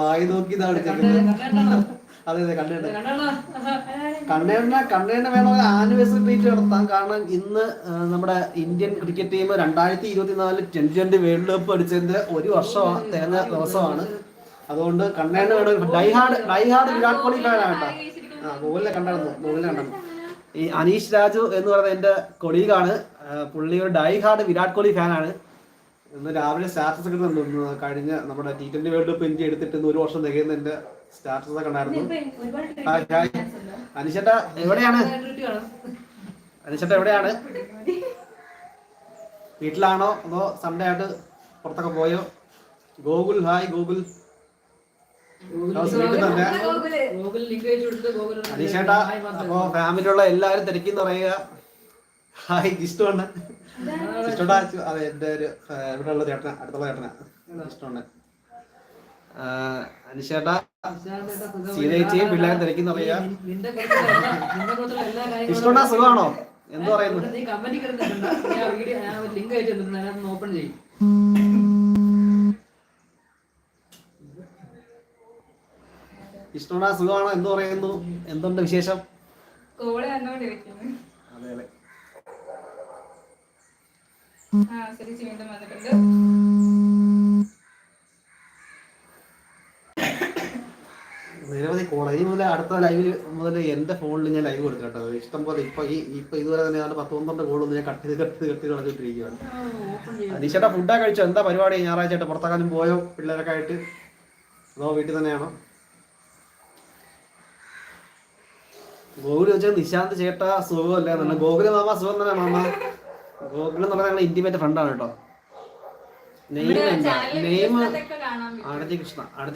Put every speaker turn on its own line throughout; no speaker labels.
വായി നോക്കി ഇതാണ് അതെ അതെ കണ്ണേണ്ണ വേണം ആനിവേഴ്സറി ട്രീറ്റ് നടത്താൻ. കാരണം ഇന്ന് നമ്മുടെ Indian cricket team 2024 T20 world cup അടിച്ചതിന്റെ ഒരു വർഷം തികഞ്ഞ ദിവസമാണ്. അതുകൊണ്ട് കണ്ണേണ്ണ വേണം. ഡൈഹാർഡ് വിരാട് കോഹ്ലി ഫാനാണ് കേട്ടോ. ഗൂഗിളിലെ കണ്ടായിരുന്നു. ഈ അനീഷ് രാജു എന്ന് പറയുന്ന എന്റെ കൊളീഗാണ്. പുള്ളി ഒരു ഡൈഹാർഡ് വിരാട് കോഹ്ലി ഫാനാണ്. ഇന്ന് രാവിലെ സ്റ്റാറ്റസ് ഒക്കെ തന്നു. കഴിഞ്ഞ നമ്മുടെ T20 വേൾഡ് കപ്പ് ഇന്ത്യ എടുത്തിട്ട് ഒരു വർഷം തികയുന്നതിന്റെ സ്റ്റാറ്റസ് ഒക്കെ ഉണ്ടായിരുന്നു. അനീഷേട്ട എവിടെയാണ്? വീട്ടിലാണോ അതോ സൺഡേ ആയിട്ട് പുറത്തൊക്കെ പോയോ? Google hi Google. വീട്ടിൽ തന്നെ അനീഷേട്ടാ. അപ്പോ ഫാമിലിയുള്ള എല്ലാവരും തിരക്കിന്ന് പറയുക. ഹായ് ജിഷ്ടോണ്ട്. അതെ എന്റെ ഒരു ഇവിടെ ഉള്ള ചേട്ടന, അടുത്തുള്ള ചേട്ടന ജിഷ്ടോണ്ട്. അനീഷേട്ടാ സീതേച്ചിയും പിള്ളേരും തിരക്കിന്ന് പറയുക. ജിഷ്ടോണ്ടാ സുഖമാണോ? എന്ത് പറയുന്നു? ഇഷ്ടോണ്ടാ സുഖമാണോ? എന്ത് പറയുന്നു? എന്തുണ്ട് വിശേഷം? അതെ അതെ. നിരവധി കോള. ഈ മുതൽ അടുത്ത ലൈവിൽ മുതൽ എന്റെ ഫോണിൽ ഞാൻ ലൈവ് കൊടുത്തു കേട്ടോ. ഇഷ്ടം പോലെ ഇപ്പൊ ഇതുവരെ തന്നെ 10-12 കോളൊന്നും ഞാൻ കട്ട് ചെയ്ത് കളഞ്ഞിട്ടിരിക്കുകയാണ്. അനീഷേട്ടാ ഫുഡൊക്കെ കഴിച്ചോ? എന്താ പരിപാടി? ഞായറാഴ്ച പുറത്തേക്കാനും പോയോ പിള്ളേരൊക്കെ ആയിട്ട്? അതോ വീട്ടിൽ തന്നെയാണോ? ഗോകുൽ വെച്ചാൽ നിശാന്ത് ചേട്ടാ സുഖമല്ലേ? ഗോകുല മാമ സുഖം തന്നെ മാമ. ഗോകുൽ എന്ന് പറഞ്ഞാൽ ഞങ്ങളുടെ ഇന്റിമേറ്റ് ഫ്രണ്ടാണ് കേട്ടോ. നെയിം ആരതി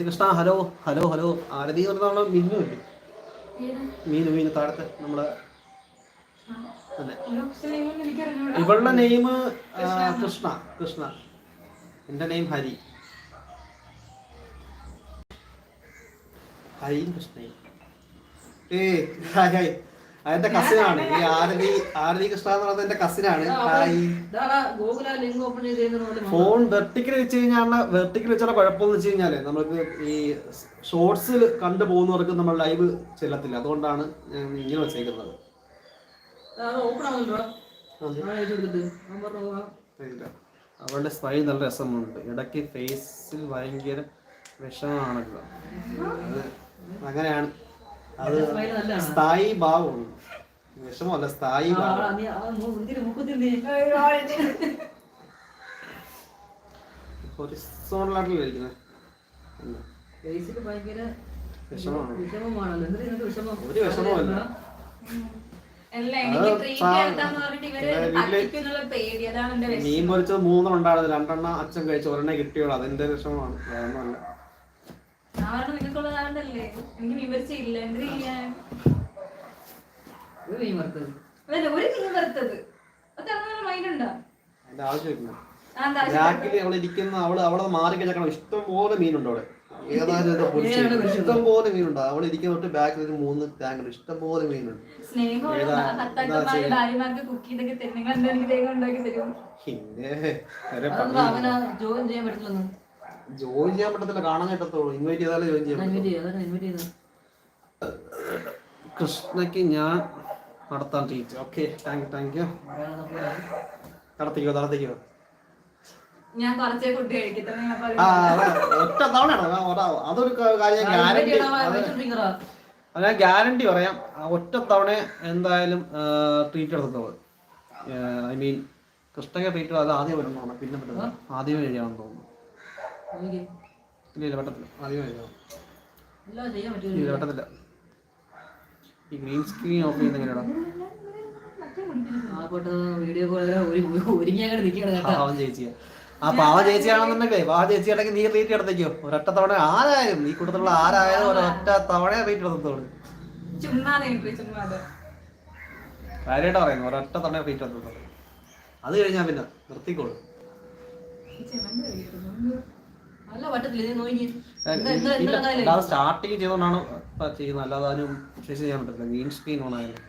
കൃഷ്ണ. ഹലോ. ആരതി എന്ന് പറഞ്ഞാൽ മിന്നു ഇല്ലേ? മീനു താഴത്തെ നമ്മളെ ഇവളുടെ നെയിം കൃഷ്ണ. എന്റെ നെയിം ഹരിയും കൃഷ്ണയും. ഹായ്. അതെന്റെ കസിനാണ്. ഈ ആരതി കൃഷ്ണ എന്ന് പറയുന്നത് എന്റെ കസിനാണ്. ഫോൺ വെർട്ടിക്കൽ വെച്ച് വെച്ചാൽ കുഴപ്പമെന്ന് വെച്ച് കഴിഞ്ഞാല് നമ്മൾക്ക് ഈ ഷോർട്സിൽ കണ്ടു പോകുന്നവർക്ക് നമ്മൾ ലൈവ് ചെല്ലത്തില്ല. അതുകൊണ്ടാണ് ഞാൻ ഇങ്ങനെ വെച്ചേക്കുന്നത്. അവളുടെ സ്മൈൽ നല്ല രസമുണ്ട്. ഇടയ്ക്ക് ഫേസിൽ ഭയങ്കര വിഷമാണല്ലോ. അങ്ങനെയാണ്. അത് സ്ഥായി ഭാവമാണ്, വിഷമല്ല സ്ഥായി ഭാവം. ഹൊറിസോണ്ടലായിട്ടല്ലേ ഇരിക്കുന്നത്. ഒരു വിഷമമല്ല. മീൻ പൊരിച്ചത് 3 ഉണ്ടായിരുന്നു. 2 അച്ഛൻ കഴിച്ചു, 1 കിട്ടിയോളൂ. അതിന്റെ വിഷമമാണ്, വേറൊന്നുമല്ല. അവളെ മാറി കഴിക്കണം. ഇഷ്ടംപോലെ മീനുണ്ട് അവിടെ. ഇഷ്ടംപോലെ മീനുണ്ട്. അവിടെ ഇരിക്കുന്ന തൊട്ട് ബാക്കിൽ ഒരു 3 ടാങ്ക്. ഇഷ്ടംപോലെ മീനുണ്ട്. ജോയിൻ ചെയ്യാൻ പറ്റത്തില്ല, കാണാൻ കിട്ടത്തുള്ളൂ. ഇൻവൈറ്റ് ചെയ്താലേ ജോയിൻ ചെയ്യാൻ. കൃഷ്ണയ്ക്ക് ഞാൻ നടത്താൻ ടീച്ചർ. Okay, thank you. നടത്തിക്കോ.
ഞാൻ കുറച്ചേ ഫുഡ് കഴിക്കട്ടെ.
ഒറ്റ തവണയാണ്. അതൊരു കാര്യം ഞാൻ ഗ്യാരണ്ടി പറയാം. ഒറ്റ തവണ എന്തായാലും ട്രീറ്റ് എടുത്തോളൂ. ഐ മീൻ കൃഷ്ണയ്ക്ക് ട്രീറ്റ് അത് ആദ്യം വരുന്നതാണ്. പിന്നെ പറ്റുന്നത് ആദ്യമേ കഴിയാമെന്ന് തോന്നുന്നു. ഇല്ല പറ്റത്തില്ല. ആദ്യമേ കഴിയാം. പറ്റത്തില്ല. ഈ ഗ്രീൻ സ്ക്രീൻ ഓഫ് ചെയ്യുന്ന എങ്ങനെയാണോ? പാവം ചേച്ചിയാ. പാവം ചേച്ചിയാണെന്നുണ്ടെങ്കിൽ ചേച്ചിയാണെങ്കിൽ നീ റീറ്റ് എടുത്തേക്കോ. ഒരൊറ്റ തവണ ആരായാലും നീ കൂട്ടത്തിലുള്ള ആരായാലും ഒരൊറ്റ തവണ റീറ്റ് എടുത്തോളൂ. കാര്യമായിട്ട് പറയുന്നു. ഒരൊറ്റ തവണ റീറ്റ് എടുത്തോളൂ. അത് കഴിഞ്ഞാൽ പിന്നെ നിർത്തിക്കോളൂ. സ്റ്റാർട്ടിങ് ചെയ്തോണ്ടാണ് ചെയ്യുന്നത്. അല്ലാതെ അതിനും ശേഷം ചെയ്യാൻ പറ്റില്ല. ഗ്രീൻ സ്ക്രീൻ ഓൺ ആയാലും